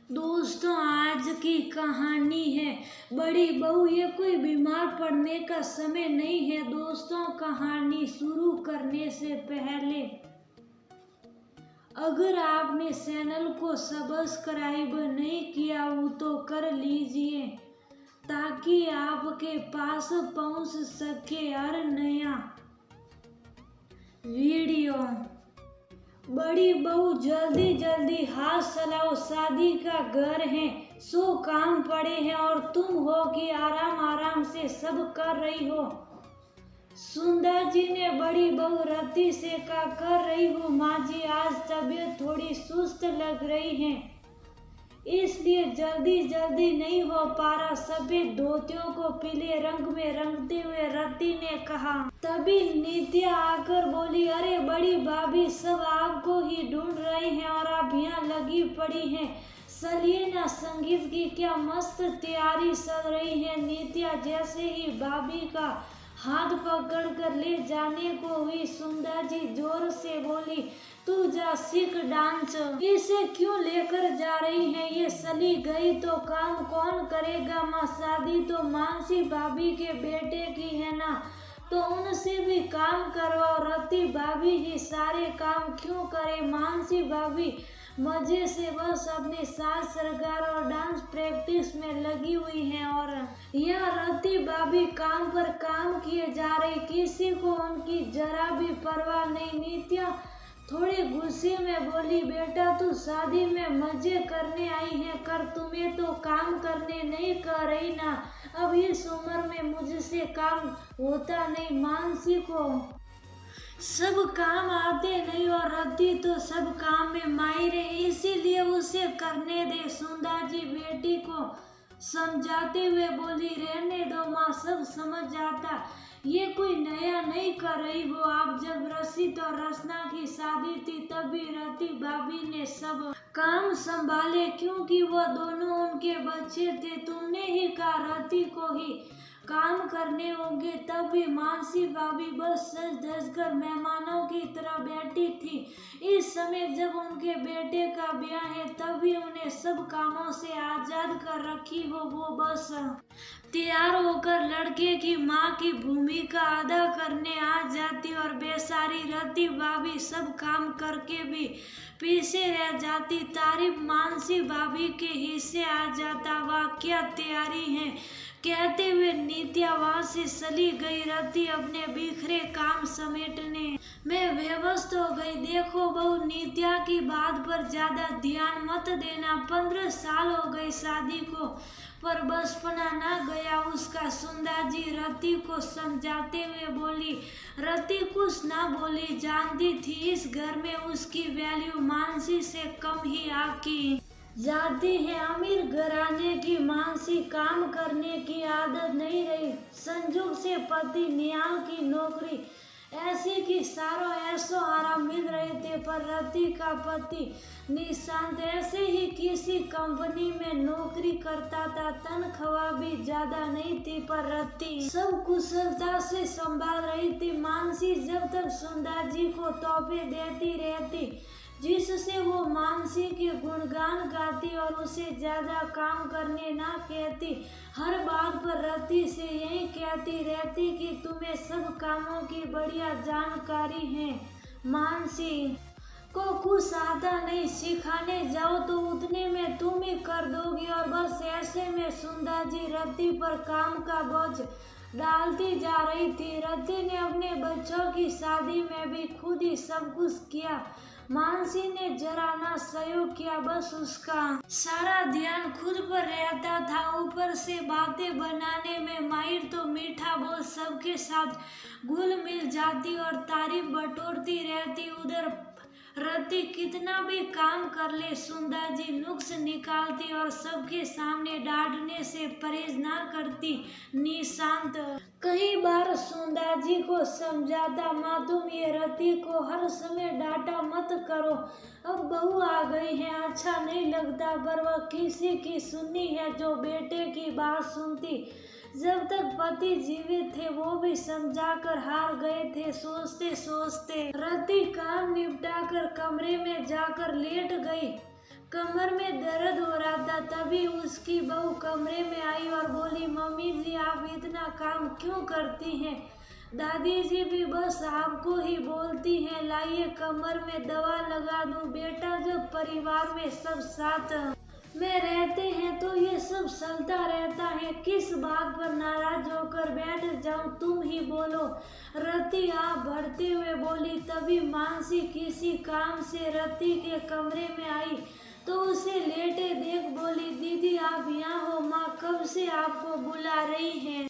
दोस्तों, आज की कहानी है बड़ी बहू। ये कोई बीमार पड़ने का समय नहीं है दोस्तों। कहानी शुरू करने से पहले अगर आपने चैनल को सब्सक्राइब नहीं किया हो तो कर लीजिए ताकि आपके पास पहुंच सके हर नया वीडियो। बड़ी बहू, जल्दी जल्दी हाथ चलाओ, शादी का घर है, सो काम पड़े हैं और तुम हो कि आराम आराम से सब कर रही हो। सुंदर जी ने बड़ी बहू रति से कहा, कर रही हूँ माँ जी, आज तबीयत थोड़ी सुस्त लग रही है इसलिए जल्दी जल्दी नहीं हो पा रहा। सफेद धोतियों को पीले रंग में रंगते हुए रति ने कहा। तभी नित्या आकर बोली, अरे बड़ी भाभी, सब आपको ही ढूंढ रहे हैं और आप यहाँ लगी पड़ी हैं। चलिए ना, संगीत की क्या मस्त तैयारी चल रही है। नित्या जैसे ही भाभी का हाथ पकड़कर ले जाने को हुई, सुंदर जी जोर से बोली, तू जा सीख डांस। इसे क्यों लेकर जा रही है? ये चली गई तो काम कौन करेगा माँ? शादी तो मानसी भाभी के बेटे की है ना, तो उनसे भी काम करवाओ। रति भाभी जी सारे काम क्यों करे? मानसी भाभी मजे से बस अपने सास सरकार और डांस प्रैक्टिस में लगी हुई हैं और यह रति भाभी काम पर काम किए जा रही, किसी को उनकी जरा भी परवाह नहीं। नित्या थोड़े गुस्से में बोली, बेटा तू शादी में मजे करने आई है कर, तुम्हें तो काम करने नहीं कर रही ना। अब इस उम्र में मुझसे काम होता नहीं। मानसी को सब काम आते नहीं और रति तो सब काम में माहिर है, इसीलिए उसे करने दे। सुंदर जी बेटी को समझाते हुए बोली, रहने दो माँ, सब समझ जाता, ये कोई नया नहीं कर रही हो आप। जब रसित और रसना की शादी थी तभी रति भाभी ने सब काम संभाले, क्योंकि वो दोनों उनके बच्चे थे। तुमने ही कहा रति को ही काम करने होंगे। तब भी मानसी भाभी बस सज धज कर मेहमानों की तरह बैठी थी। इस समय जब उनके बेटे का ब्याह है तब भी उन्हें सब कामों से आजाद कर रखी हो। वो बस तैयार होकर लड़के की माँ की भूमिका अदा करने आ जाती और बेचारी रति भाभी सब काम करके भी पीछे रह जाती। तारीफ मानसी भाभी के हिस्से आ जाता। वाह क्या तैयारी है, कहते हुए नित्या वहां से चली गई। रति अपने बिखरे काम समेटने में व्यस्त हो गई। देखो बहू, नित्या की बात पर ज्यादा ध्यान मत देना। 15 साल हो गए शादी को पर बचपना ना गया उसका। सुंदर जी रति को समझाते हुए बोली। रति कुछ ना बोली, जानती थी इस घर में उसकी वैल्यू मानसी से कम ही आकी जाती है। अमीर घराने की मानसी काम करने की आदत नहीं रही। संजोग से पति नियाल की नौकरी ऐसी कि सारों ऐसो आराम मिल रहे थे, पर रति का पति निशांत ऐसे ही किसी कंपनी में नौकरी करता था। तनख्वाह भी ज्यादा नहीं थी पर रति सब कुशलता से संभाल रही थी। मानसी जब तक सुंदर जी को तोहफे देती रहती जिससे वो मानसी के गुणगान गाती और उसे ज्यादा काम करने ना कहती। हर बात पर रति से यही कहती रहती कि तुम्हें सब कामों की बढ़िया जानकारी है, मानसी को कुछ आता नहीं, सिखाने जाओ तो उतने में तुम ही कर दोगी। और बस ऐसे में सुंदर जी रति पर काम का बोझ डालती जा रही थी। रति ने अपने बच्चों की शादी में भी खुद ही सब कुछ किया। मानसी ने जरा ना सहयोग किया, बस उसका सारा ध्यान खुद पर रहता था। ऊपर से बातें बनाने में माहिर तो मीठा बोल सबके साथ घुल मिल जाती और तारीफ बटोरती रहती। उधर रति कितना भी काम कर ले सुंदर जी नुक्स निकालती और सबके सामने डांटने से परहेज ना करती। निशांत कई बार सुंदर जी को समझाता, माँ तुम ये रति को हर समय डांटा मत करो, अब बहू आ गई है, अच्छा नहीं लगता। पर वह किसी की सुननी है जो बेटे की बात सुनती। जब तक पति जीवित थे वो भी समझा कर हार गए थे। सोचते सोचते रति काम निपटा कर कमरे में जाकर लेट गई। कमर में दर्द हो रहा था तभी उसकी बहू कमरे में आई और बोली, मम्मी जी आप इतना काम क्यों करती हैं? दादी जी भी बस आपको ही बोलती हैं, लाइए कमर में दवा लगा दूं। बेटा जब परिवार में सब साथ में रहते हैं तो ये सब चलता रहता है, किस बात पर नाराज होकर बैठ जाऊं, तुम ही बोलो। रति आप बढ़ते हुए बोली। तभी मानसी किसी काम से रति के कमरे में आई तो उसे लेटे देख बोली, दीदी आप यहाँ हो, माँ कब से आपको बुला रही हैं।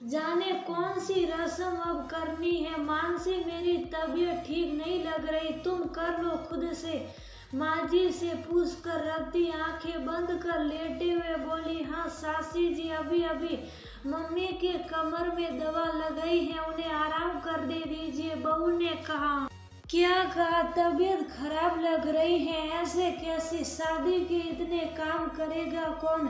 जाने कौन सी रस्म अब करनी है। मानसी मेरी तबीयत ठीक नहीं लग रही, तुम कर लो खुद से, माँ जी से पूछकर रति आंखें बंद कर लेटे हुए बोली, हाँ सासी जी अभी अभी मम्मी के कमर में दवा लगाई है, उन्हें आराम कर दे दीजिए। बहू ने कहा, क्या कहा, तबीयत खराब लग रही है, ऐसे कैसे, शादी के इतने काम करेगा कौन,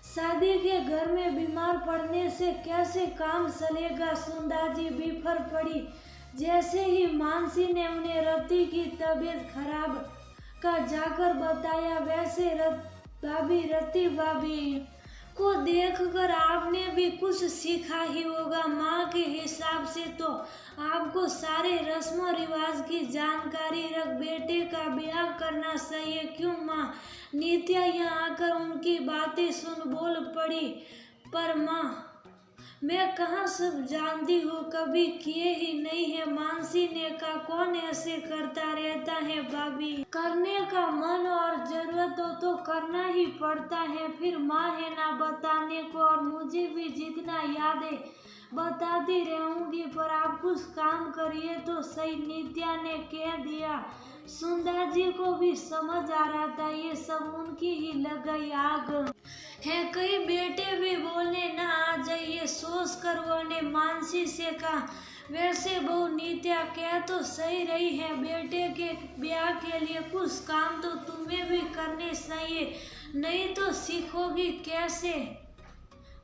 शादी के घर में बीमार पड़ने से कैसे काम चलेगा। सुंदा जी बिफर पड़ी। जैसे ही मानसी ने उन्हें रति की तबीयत खराब का जाकर बताया, वैसे रति भाभी को देखकर आपने भी कुछ सीखा ही होगा। माँ के हिसाब से तो आपको सारे रस्मों रिवाज की जानकारी रख बेटे का ब्याह करना चाहिए, क्यों माँ? नित्या यहाँ आकर उनकी बातें सुन बोल पड़ी, पर माँ मैं कहाँ सब जानती हूँ, कभी किए ही नहीं है। मानसी ने कहा, कौन ऐसे करता रहता है भाभी, करने का मन और जरूरत हो तो करना ही पड़ता है, फिर माँ है ना बताने को, और मुझे भी जितना याद है बताती रहूंगी, पर आप कुछ काम करिए तो सही, नित्या ने कह दिया। सुंदर जी को भी समझ आ रहा था ये सब उनकी ही लगाई आग है, कई बेटे भी बोलने न आ जाइए, सोच कर वो ने मानसी से कहा, वैसे बहू नित्या कह तो सही रही है, बेटे के ब्याह के लिए कुछ काम तो तुम्हें भी करने चाहिए, नहीं तो सीखोगी कैसे।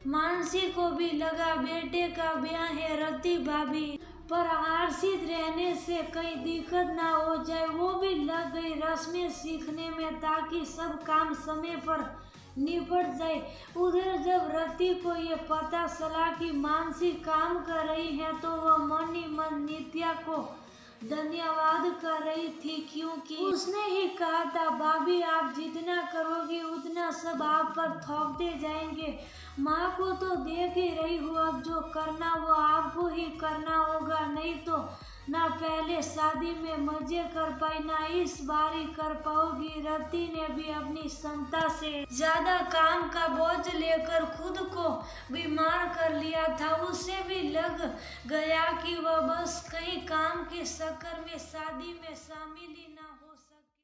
मानसी को भी लगा बेटे का ब्याह है रति भाभी, पर आर्थिक रहने से कहीं दिक्कत ना हो जाए, वो भी लग गई रस्में सीखने में ताकि सब काम समय पर निपट जाए। उधर जब रति को ये पता चला कि मानसी काम कर रही है तो वह मन ही मन नित्या को धन्यवाद कर रही थी, क्योंकि उसने ही कहा था, भाभी आप जितना करोगे उतना सब आप पर थोपते जाएंगे, माँ को तो देख ही रही हूँ, अब जो करना वो आपको ही करना होगा, नहीं तो ना पहले शादी में मजे कर पाई ना इस बारी कर पाओगी। रति ने भी अपनी क्षमता से ज्यादा काम का बोझ लेकर खुद को बीमार कर लिया था, उसे भी लग गया कि वह बस कहीं काम के चक्कर में शादी में शामिल ही ना